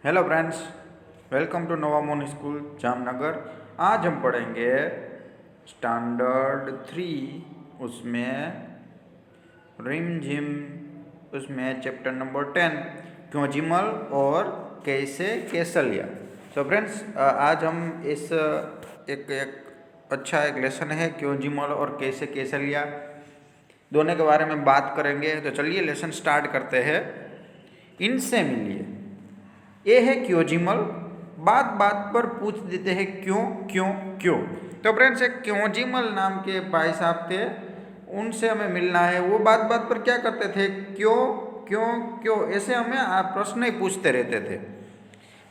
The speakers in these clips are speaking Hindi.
हेलो फ्रेंड्स, वेलकम टू नोवा मोनी स्कूल जामनगर। आज हम पढ़ेंगे स्टैंडर्ड 3, उसमें रिम झिम, उसमें चैप्टर नंबर 10 क्यों जिमल और कैसे कैसलिया। तो फ्रेंड्स, आज हम इस एक अच्छा एक लेसन है क्यों जिमल और कैसे कैसलिया, दोनों के बारे में बात करेंगे। तो चलिए लेसन स्टार्ट करते हैं। इनसे मिलिए, ये है क्योंजिमल, बात बात पर पूछ देते हैं क्यों क्यों क्यों। तो फ्रेंड्स, एक क्योंजिमल नाम के भाई साहब थे, उनसे हमें मिलना है। वो बात बात पर क्या करते थे, क्यों क्यों क्यों, ऐसे हमें आप प्रश्न ही पूछते रहते थे।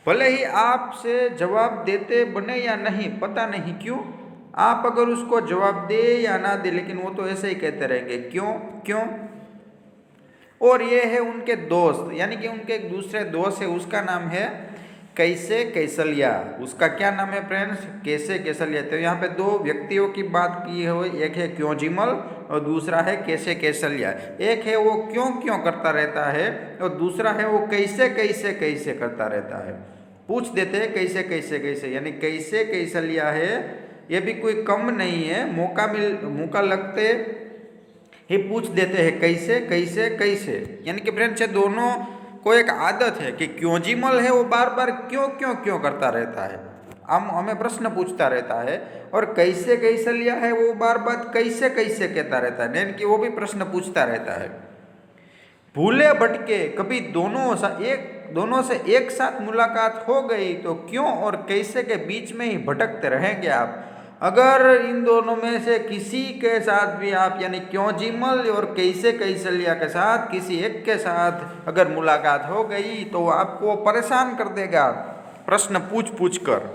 भले ही आपसे जवाब देते बने या नहीं, पता नहीं क्यों, आप अगर उसको जवाब दे या ना दे, लेकिन वो तो ऐसे ही कहते रहेंगे क्यों क्यों। और ये है उनके दोस्त, यानी कि उनके एक दूसरे दोस्त है, उसका नाम है कैसे कैसलिया। उसका क्या नाम है फ्रेंड्स, कैसे कैसलिया। तो यहाँ पे दो व्यक्तियों की बात की है, एक है क्योंजिमल और दूसरा है कैसे कैसलिया। एक है वो क्यों क्यों करता रहता है और दूसरा है वो कैसे कैसे कैसे करता रहता है। पूछ देते हैं कैसे कैसे कैसे, यानी कैसे कैसलिया है, ये भी कोई कम नहीं है। मौका लगते ही पूछ देते हैं कैसे कैसे कैसे। यानी कि फ्रेंड्स, ये दोनों को एक आदत है कि क्योंजिमल है वो बार बार क्यों क्यों क्यों करता रहता है, हम हमें प्रश्न पूछता रहता है। और कैसे कैसे लिया है, वो बार बार कैसे कैसे कहता रहता है, यानी कि वो भी प्रश्न पूछता रहता है। भूले भटके कभी दोनों से एक साथ मुलाकात हो गई तो क्यों और कैसे के बीच में ही भटकते रहेंगे आप। अगर इन दोनों में से किसी के साथ भी आप, यानी क्योंजिमल और कैसे कैसलिया के साथ किसी एक के साथ अगर मुलाकात हो गई तो आपको परेशान कर देगा प्रश्न पूछ पूछ कर।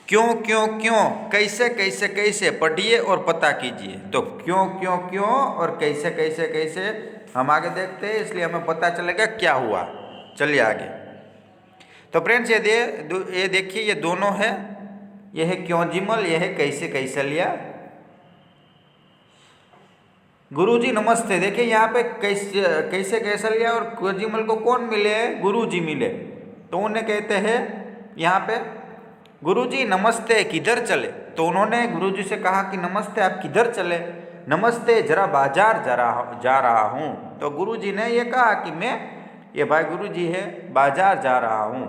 क्यों क्यों क्यों, कैसे कैसे कैसे पढ़िए और पता कीजिए। तो क्यों क्यों क्यों और कैसे कैसे कैसे हम आगे देखते हैं, इसलिए हमें पता चलेगा क्या हुआ। चलिए आगे। तो फ्रेंड्स, ये देखिए, ये दोनों है, ये है क्योंजिमल, ये है कैसे कैसलिया। गुरुजी नमस्ते। देखिए यहाँ पे कैसे कैसलिया और क्योंजिमल को कौन मिले, गुरुजी मिले। तो उन्हें कहते हैं यहाँ पे, गुरुजी नमस्ते, किधर चले। तो उन्होंने गुरुजी से कहा कि नमस्ते, आप किधर चले। नमस्ते, जरा बाजार जा रहा हूँ। तो गुरुजी ने ये कहा कि मैं, ये भाई गुरुजी है, बाजार जा रहा हूँ।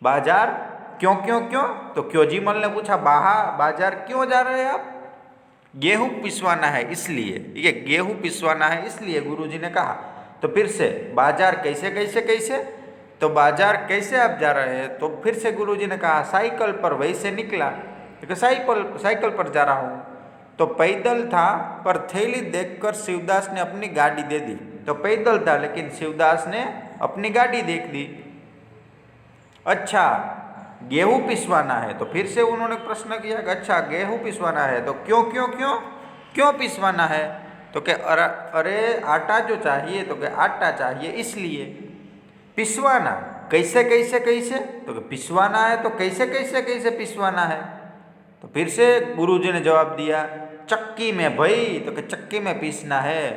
बाजार क्यों क्यों क्यों, तो क्योंजिमल ने पूछा बाजार क्यों जा रहे हैं आप। गेहूं पिसवाना है इसलिए, ये गेहूं पिसवाना है इसलिए गुरुजी ने कहा। तो फिर से बाजार कैसे कैसे कैसे, तो बाजार कैसे आप जा रहे हैं। तो फिर से गुरुजी ने कहा साइकिल पर, वहीं से निकला क्योंकि साइकिल पर जा रहा हूँ। तो पैदल था, पर थैली देखकर शिवदास ने अपनी गाड़ी दे दी। तो पैदल था लेकिन शिवदास ने अपनी गाड़ी देख दी। अच्छा, गेहूं पिसवाना है। तो फिर से उन्होंने प्रश्न किया कि अच्छा गेहूं पिसवाना है, तो क्यों क्यों क्यों क्यों पिसवाना है। तो क्या अरे आटा जो चाहिए, तो क्या आटा चाहिए इसलिए। पिसवाना कैसे कैसे कैसे, तो पिसवाना है तो कैसे कैसे कैसे पिसवाना है। तो फिर से गुरुजी ने जवाब दिया चक्की में भाई, तो क्या चक्की में पीसना है।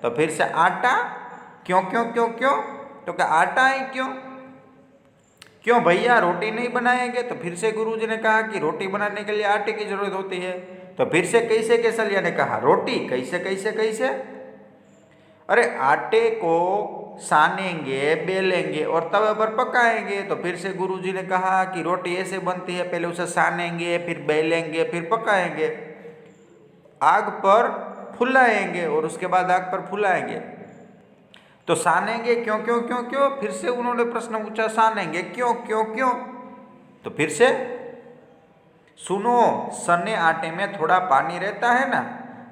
तो फिर से आटा क्यों क्यों क्यों क्यों, तो क्या आटा ही क्यों क्यों भैया, रोटी नहीं बनाएंगे। तो फिर से गुरुजी ने कहा कि रोटी बनाने के लिए आटे की जरूरत होती है। तो फिर से कैसे कैसलिया ने कहा रोटी कैसे कैसे कैसे। अरे आटे को सानेंगे, बेलेंगे और तवे पर पकाएंगे। तो फिर से गुरुजी ने कहा कि रोटी ऐसे बनती है, पहले उसे सानेंगे, फिर बेलेंगे, फिर पकाएंगे, आग पर फुलाएंगे और उसके बाद आग पर फुलाएंगे। तो सानेंगे क्यों क्यों क्यों क्यों, फिर से उन्होंने प्रश्न पूछा सानेंगे क्यों क्यों क्यों। तो फिर से सुनो, सने आटे में थोड़ा पानी रहता है ना,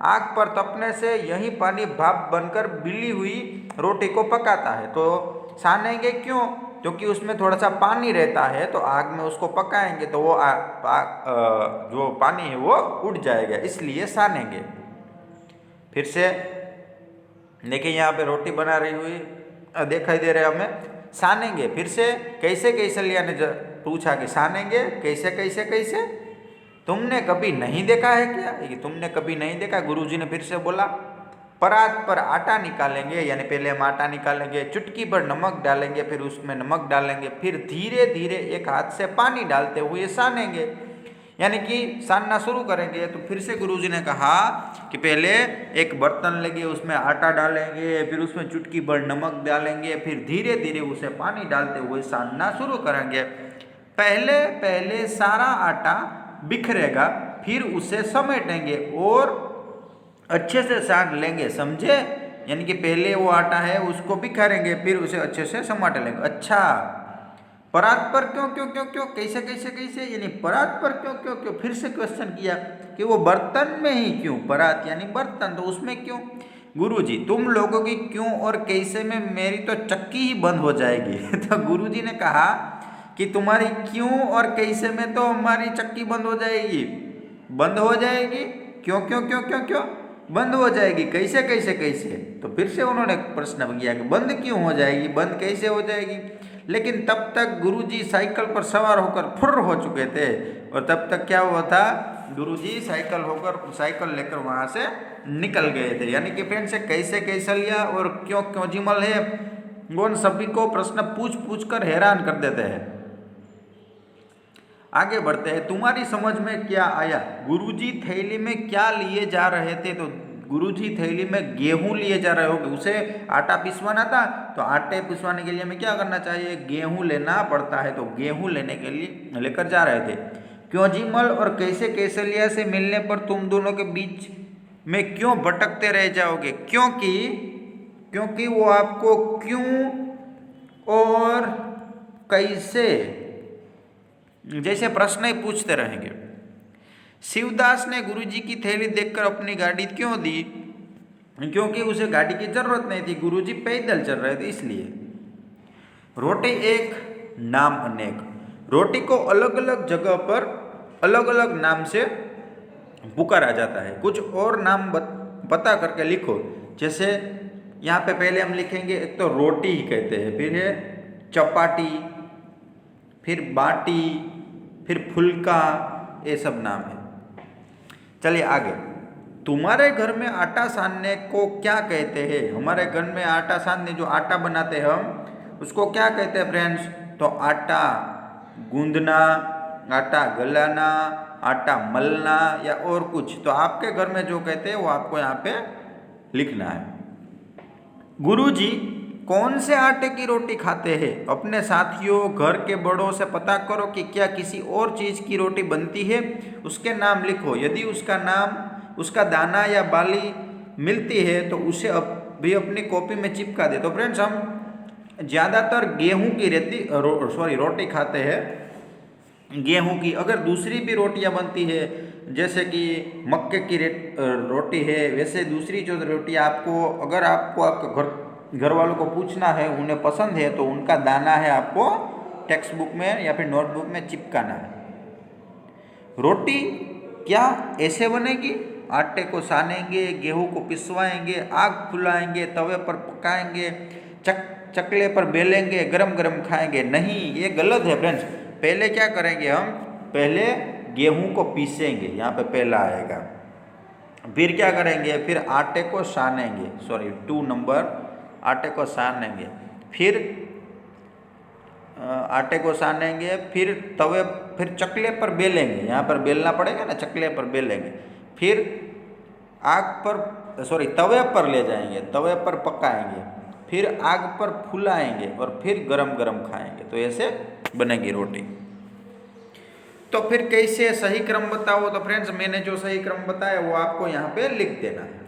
आग पर तपने से यही पानी भाप बनकर बिली हुई रोटी को पकाता है। तो सानेंगे क्यों, क्योंकि उसमें थोड़ा सा पानी रहता है, तो आग में उसको पकाएंगे तो वो जो पानी है वो उड़ जाएगा, इसलिए सानेंगे। फिर से देखिए यहाँ पे रोटी बना रही हुई दिखाई दे रहे हमें, सानेंगे। फिर से कैसे कैसलिया ने पूछा कि सानेंगे कैसे कैसे कैसे, तुमने कभी नहीं देखा है क्या, ये तुमने कभी नहीं देखा। गुरुजी ने फिर से बोला परात पर आटा निकालेंगे, यानी पहले हम आटा निकालेंगे, चुटकी भर नमक डालेंगे, फिर उसमें नमक डालेंगे, फिर धीरे धीरे एक हाथ से पानी डालते हुए सानेंगे, यानी कि सानना शुरू करेंगे। तो फिर से गुरुजी ने कहा कि पहले एक बर्तन लेंगे, उसमें आटा डालेंगे, फिर उसमें चुटकी भर नमक डालेंगे, फिर धीरे धीरे उसे पानी डालते हुए सानना शुरू करेंगे। पहले पहले सारा आटा बिखरेगा, फिर उसे समेटेंगे और अच्छे से सान लेंगे, समझे? यानी कि पहले वो आटा है उसको बिखारेंगे, फिर उसे अच्छे से समेट लेंगे। अच्छा, परात पर क्यों क्यों क्यों क्यों, कैसे कैसे कैसे, यानी परात पर क्यों क्यों क्यों, फिर से क्वेश्चन किया कि वो बर्तन में ही क्यों, परात यानी बर्तन, तो उसमें क्यों? गुरुजी, तुम लोगों की क्यों और कैसे में मेरी तो चक्की ही बंद हो जाएगी। तो गुरुजी ने कहा कि तुम्हारी क्यों और कैसे में तो हमारी चक्की बंद हो जाएगी। बंद हो जाएगी क्यों क्यों क्यों क्यों क्यों बंद हो जाएगी, कैसे कैसे कैसे? तो फिर से उन्होंने प्रश्न किया कि बंद क्यों हो जाएगी, बंद कैसे हो जाएगी? लेकिन तब तक गुरुजी साइकिल पर सवार होकर फुर्र हो चुके थे, और तब तक क्या हुआ था, गुरुजी साइकिल लेकर वहाँ से निकल गए थे। यानी कि फ्रेंड से कैसे कैसे लिया और क्यों क्यों जिमल है, वो उन सभी को प्रश्न पूछ पूछ कर हैरान कर देते हैं। आगे बढ़ते हैं। तुम्हारी समझ में क्या आया? गुरुजी थैली में क्या लिए जा रहे थे? तो गुरुजी थैली में गेहूं लिए जा रहे होंगे, उसे आटा पिसवाना था, तो आटे पिसवाने के लिए हमें क्या करना चाहिए, गेहूं लेना पड़ता है, तो गेहूं लेने के लिए लेकर जा रहे थे। क्यों जिमल और कैसे कैसलिया से मिलने पर तुम दोनों के बीच में क्यों भटकते रह जाओगे? क्योंकि वो आपको क्यों और कैसे जैसे प्रश्न ही पूछते रहेंगे। शिवदास ने गुरुजी की थैली देखकर अपनी गाड़ी क्यों दी? क्योंकि उसे गाड़ी की जरूरत नहीं थी, गुरुजी पैदल चल रहे थे इसलिए। रोटी एक नाम अनेक, रोटी को अलग अलग जगह पर अलग अलग नाम से पुकारा जाता है। कुछ और नाम पता करके लिखो। जैसे यहाँ पे पहले हम लिखेंगे, एक तो रोटी ही कहते हैं, फिर है चपाटी, फिर बाटी, फिर फुल्का, ये सब नाम है। चलिए आगे। तुम्हारे घर में आटा सानने को क्या कहते हैं? हमारे घर में आटा सानने, जो आटा बनाते हैं हम, उसको क्या कहते हैं फ्रेंड्स? तो आटा गूंदना, आटा गलाना, आटा मलना या और कुछ। तो आपके घर में जो कहते हैं वो आपको यहाँ पे लिखना है। गुरुजी कौन से आटे की रोटी खाते हैं? अपने साथियों, घर के बड़ों से पता करो कि क्या किसी और चीज़ की रोटी बनती है, उसके नाम लिखो। यदि उसका नाम, उसका दाना या बाली मिलती है तो उसे भी अपनी कॉपी में चिपका दे। तो फ्रेंड्स, हम ज़्यादातर गेहूं की रोटी खाते हैं, गेहूं की। अगर दूसरी भी रोटियां बनती है, जैसे कि मक्के की रोटी है, वैसे दूसरी जो रोटी आपको, अगर आपको आपके घर वालों को पूछना है, उन्हें पसंद है, तो उनका दाना है आपको टेक्स्ट बुक में या फिर नोटबुक में चिपकाना है। रोटी क्या ऐसे बनेगी? आटे को सानेंगे, गेहूं को पिसवाएंगे, आग फुलाएंगे, तवे पर पकाएंगे, चकले पर बेलेंगे, गरम गरम खाएंगे? नहीं, ये गलत है फ्रेंड्स। पहले क्या करेंगे हम? पहले गेहूं को पीसेंगे, यहाँ पे पहला आएगा। फिर क्या करेंगे? फिर आटे को सानेंगे, 2 नंबर, आटे को सानेंगे। फिर आटे को सानेंगे, फिर चकले पर बेलेंगे, यहाँ पर बेलना पड़ेगा ना, चकले पर बेलेंगे। फिर तवे पर ले जाएंगे, तवे पर पकाएंगे, फिर आग पर फुलाएंगे और फिर गरम गरम खाएंगे। तो ऐसे बनेगी रोटी। तो फिर कैसे, सही क्रम बताओ? तो फ्रेंड्स, मैंने जो सही क्रम बताया वो आपको यहाँ पे लिख देना है।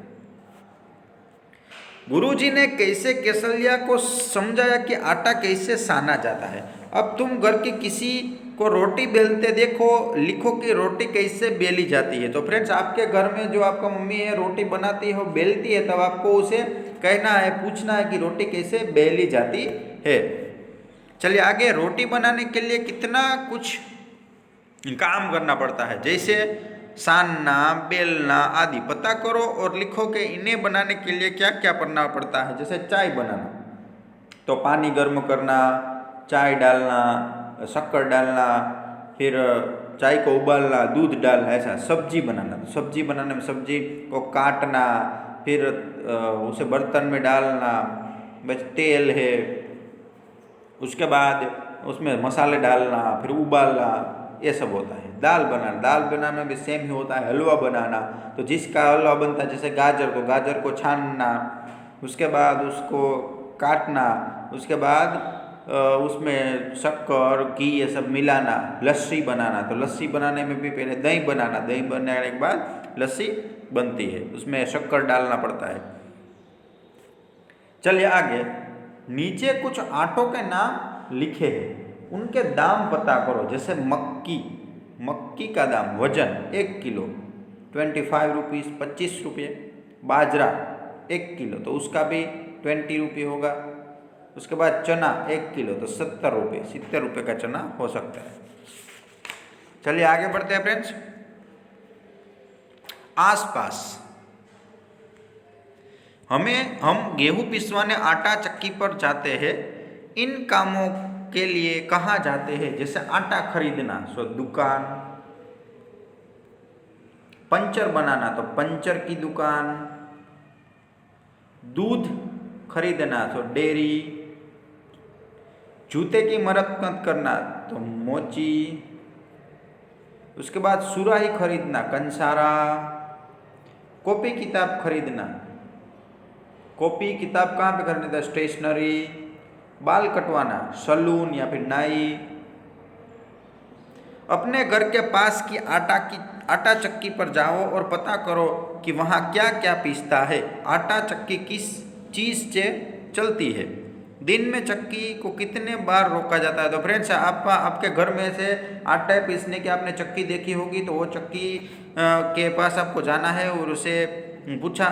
गुरुजी ने कैसे केसलिया को समझाया कि आटा कैसे साना जाता है। अब तुम घर की किसी को रोटी बेलते देखो, लिखो कि रोटी कैसे बेली जाती है। तो फ्रेंड्स, आपके घर में जो आपका मम्मी है रोटी बनाती है, वो बेलती है, तब आपको उसे कहना है, पूछना है कि रोटी कैसे बेली जाती है। चलिए आगे। रोटी बनाने के लिए कितना कुछ काम करना पड़ता है, जैसे सानना, बेलना आदि पता करो और लिखो कि इन्हें बनाने के लिए क्या क्या करना पड़ता है। जैसे चाय बनाना, तो पानी गर्म करना, चाय डालना, शक्कर डालना, फिर चाय को उबालना, दूध डालना, ऐसा। सब्जी बनाना, तो सब्जी बनाने में सब्जी को काटना, फिर उसे बर्तन में डालना, बस तेल है, उसके बाद उसमें मसाले डालना, फिर उबालना, ये सब होता है। दाल बनाना भी सेम ही होता है। हलवा बनाना, तो जिसका हलवा बनता है जैसे गाजर को छानना, उसके बाद उसको काटना, उसके बाद उसमें शक्कर घी ये सब मिलाना, लस्सी बनाना। तो लस्सी बनाने में भी पहले दही बनाना, दही बनाने के बाद लस्सी बनती है, उसमें शक्कर डालना पड़ता है। चलिए आगे, नीचे कुछ आटों के नाम लिखे हैं, उनके दाम पता करो। जैसे मक्की का दाम वजन 1 किलो 25 रुपीज़, 25 रुपये। बाजरा 1 किलो तो उसका भी 20 रुपये होगा। उसके बाद चना 1 किलो तो 70 रुपये, 70 रुपये का चना हो सकता है। चलिए आगे बढ़ते हैं फ्रेंड्स। आसपास हम गेहूं पिसवाने आटा चक्की पर जाते हैं। इन कामों के लिए कहाँ जाते हैं? जैसे आटा खरीदना सो दुकान, पंचर बनाना तो पंचर की दुकान, दूध खरीदना तो डेयरी, जूते की मरम्मत करना तो मोची, उसके बाद सुराही खरीदना कंसारा, कॉपी किताब खरीदना, कॉपी किताब कहाँ पे खरीदना? स्टेशनरी, बाल कटवाना सलून या फिर नाई। अपने घर के पास की आटा चक्की पर जाओ और पता करो कि वहाँ क्या क्या पीसता है। आटा चक्की किस चीज़ से चलती है? दिन में चक्की को कितने बार रोका जाता है? तो फ्रेंड्स आपके घर में से आटा पीसने की आपने चक्की देखी होगी, तो वो चक्की के पास आपको जाना है और उसे पूछा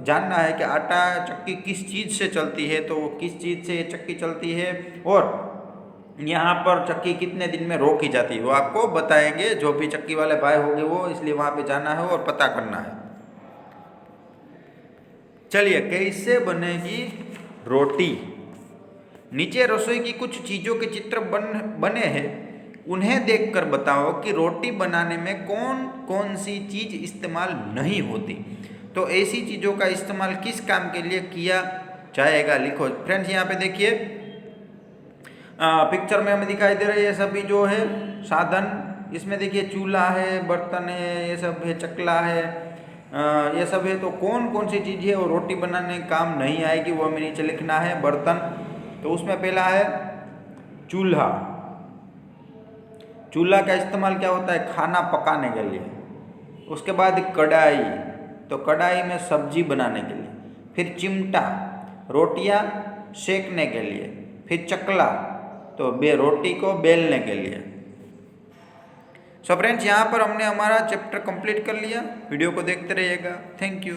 जानना है कि आटा चक्की किस चीज़ से चलती है, तो किस चीज़ से ये चक्की चलती है और यहाँ पर चक्की कितने दिन में रोकी जाती है, वो आपको बताएंगे। जो भी चक्की वाले भाई होंगे वो, इसलिए वहाँ पे जाना है और पता करना है। चलिए, कैसे बनेगी रोटी? नीचे रसोई की कुछ चीज़ों के चित्र बने हैं, उन्हें देखकर बताओ कि रोटी बनाने में कौन कौन सी चीज़ इस्तेमाल नहीं होती। तो ऐसी चीज़ों का इस्तेमाल किस काम के लिए किया जाएगा, लिखो। फ्रेंड्स यहाँ पे देखिए पिक्चर में हमें दिखाई दे रही है सभी जो है साधन। इसमें देखिए चूल्हा है, बर्तन है, ये सब है, चकला है, ये सब है। तो कौन कौन सी चीज़ है और रोटी बनाने काम नहीं आएगी, वो हमें नीचे लिखना है। बर्तन, तो उसमें पहला है चूल्हा। चूल्हा का इस्तेमाल क्या होता है? खाना पकाने के लिए। उसके बाद कढ़ाई, तो कढ़ाई में सब्जी बनाने के लिए। फिर चिमटा, रोटियां सेकने के लिए। फिर चकला, तो रोटी को बेलने के लिए। सो फ्रेंड्स, यहाँ पर हमने हमारा चैप्टर कंप्लीट कर लिया। वीडियो को देखते रहिएगा। Thank you.